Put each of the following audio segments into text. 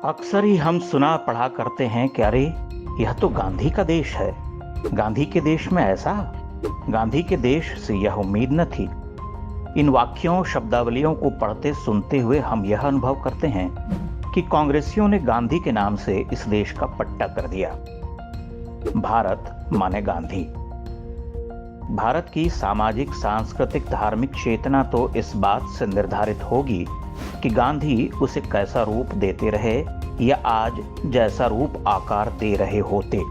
अक्सर ही हम सुना पढ़ा करते हैं कि अरे यह तो गांधी का देश है। गांधी के देश में ऐसा, गांधी के देश से यह उम्मीद न थी। इन वाक्यों शब्दावलियों को पढ़ते सुनते हुए हम यह अनुभव करते हैं कि कांग्रेसियों ने गांधी के नाम से इस देश का पट्टा कर दिया। भारत माने गांधी। भारत की सामाजिक, सांस्कृतिक, धार्मिक चेतना तो इस बात से निर्धारित होगी कि गांधी उसे कैसा रूप देते रहे या आज जैसा रूप आकार दे रहे होते।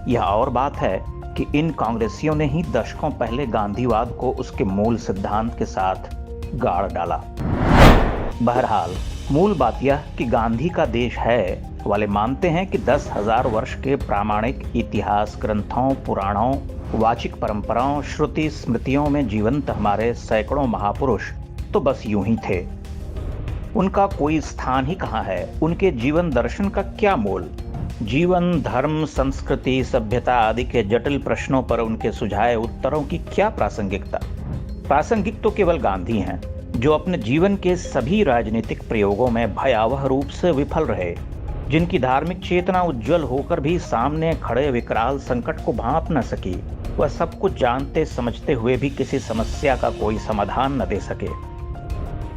यह और बात है कि इन कांग्रेसियों ने ही दशकों पहले गांधीवाद को उसके मूल सिद्धांत के साथ गाड़ डाला। बहरहाल मूल बात यह कि गांधी का देश है वाले मानते हैं कि 10,000 वर्ष के प्रामाणिक इतिहास ग्रंथों, पुराणों, वाचिक परंपराओं, श्रुति स्मृतियों में जीवंत हमारे सैकड़ों महापुरुष तो बस यूं ही थे। उनका कोई स्थान ही कहाँ है? उनके जीवन दर्शन का क्या मोल? जीवन, धर्म, संस्कृति, सभ्यता आदि के जटिल प्रश्नों पर उनके सुझाए उत्तरों की क्या प्रासंगिकता? प्रासंगिक तो केवल गांधी हैं, जो अपने जीवन के सभी राजनीतिक प्रयोगों में भयावह रूप से विफल रहे, जिनकी धार्मिक चेतना उज्जवल होकर भी सामने खड़े विकराल संकट को भांप न सकी। वह सब कुछ जानते समझते हुए भी किसी समस्या का कोई समाधान न दे सके।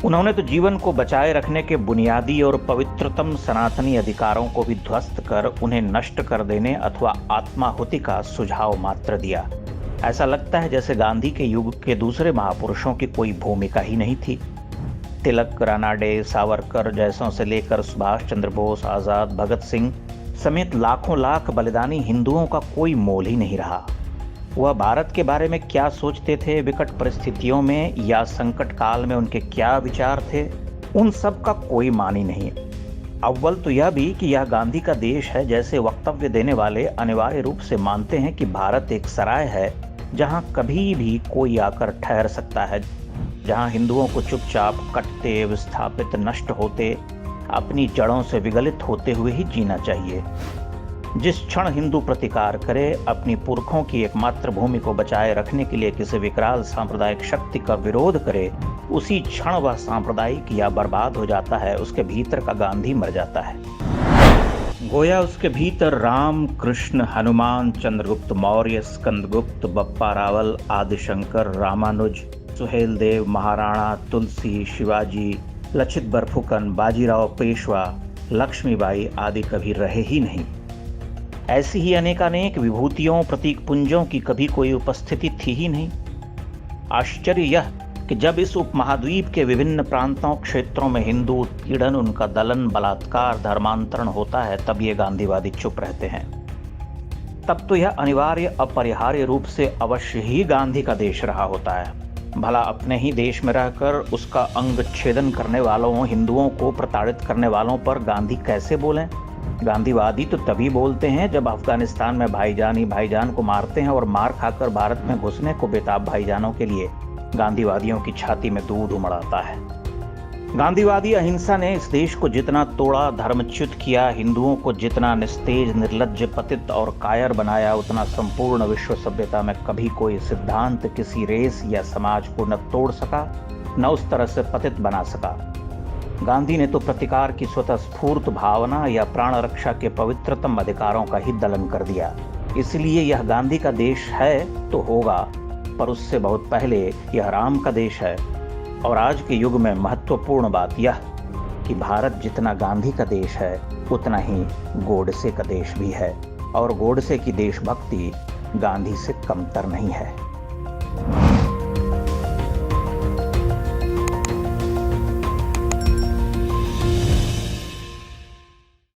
उन्होंने तो जीवन को बचाए रखने के बुनियादी और पवित्रतम सनातनी अधिकारों को भी ध्वस्त कर उन्हें नष्ट कर देने अथवा आत्माहुति का सुझाव मात्र दिया। ऐसा लगता है जैसे गांधी के युग के दूसरे महापुरुषों की कोई भूमिका ही नहीं थी। तिलक, रानाडे, सावरकर जैसों से लेकर सुभाष चंद्र बोस, आजाद, भगत सिंह समेत लाखों लाख बलिदानी हिंदुओं का कोई मोल ही नहीं रहा। वह भारत के बारे में क्या सोचते थे, विकट परिस्थितियों में या संकट काल में उनके क्या विचार थे, उन सब का कोई मान ही नहीं। अव्वल तो यह भी कि यह गांधी का देश है जैसे वक्तव्य देने वाले अनिवार्य रूप से मानते हैं कि भारत एक सराय है जहां कभी भी कोई आकर ठहर सकता है, जहां हिंदुओं को चुपचाप कटते, विस्थापित, नष्ट होते, अपनी जड़ों से विगलित होते हुए ही जीना चाहिए। जिस क्षण हिंदू प्रतिकार करे, अपनी पुरखों की एकमात्र भूमि को बचाए रखने के लिए किसी विकराल सांप्रदायिक शक्ति का विरोध करे, उसी क्षण वह सांप्रदायिक या बर्बाद हो जाता है। उसके भीतर का गांधी मर जाता है। गोया उसके भीतर राम, कृष्ण, हनुमान, चंद्रगुप्त मौर्य, स्कंदगुप्त, बप्पा रावल, आदिशंकर, रामानुज, सुहेल देव, महाराणा, तुलसी, शिवाजी, लचित बरफुकन, बाजीराव पेशवा, लक्ष्मीबाई आदि कभी रहे ही नहीं। ऐसी ही अनेकानेक विभूतियों, प्रतीक पुंजों की कभी कोई उपस्थिति थी ही नहीं। आश्चर्य यह कि जब इस उपमहाद्वीप के विभिन्न प्रांतों, क्षेत्रों में हिंदू उत्पीड़न, उनका दलन, बलात्कार, धर्मांतरण होता है, तब ये गांधीवादी चुप रहते हैं। तब तो यह अनिवार्य, अपरिहार्य रूप से अवश्य ही गांधी का देश रहा होता है। भला अपने ही देश में रहकर उसका अंग छेदन करने वालों, हिंदुओं को प्रताड़ित करने वालों पर गांधी कैसे बोलें? गांधीवादी तो तभी बोलते हैं जब अफगानिस्तान में भाईजान ही भाईजान को मारते हैं और मार खाकर भारत में घुसने को बेताब भाईजानों के लिए गांधीवादियों की छाती में दूध उमड़ाता है। गांधीवादी अहिंसा ने इस देश को जितना तोड़ा, धर्मच्युत किया, हिंदुओं को जितना निस्तेज, निर्लज्ज, पतित और कायर बनाया, उतना संपूर्ण विश्व सभ्यता में कभी कोई सिद्धांत किसी रेस या समाज को न तोड़ सका, न उस तरह से पतित बना सका। गांधी ने तो प्रतिकार की स्वतःस्फूर्त भावना या प्राण रक्षा के पवित्रतम अधिकारों का ही दलन कर दिया। इसलिए यह गांधी का देश है तो होगा, पर उससे बहुत पहले यह राम का देश है। और आज के युग में महत्वपूर्ण बात यह कि भारत जितना गांधी का देश है, उतना ही गोडसे का देश भी है, और गोडसे की देशभक्ति गांधी से कमतर नहीं है।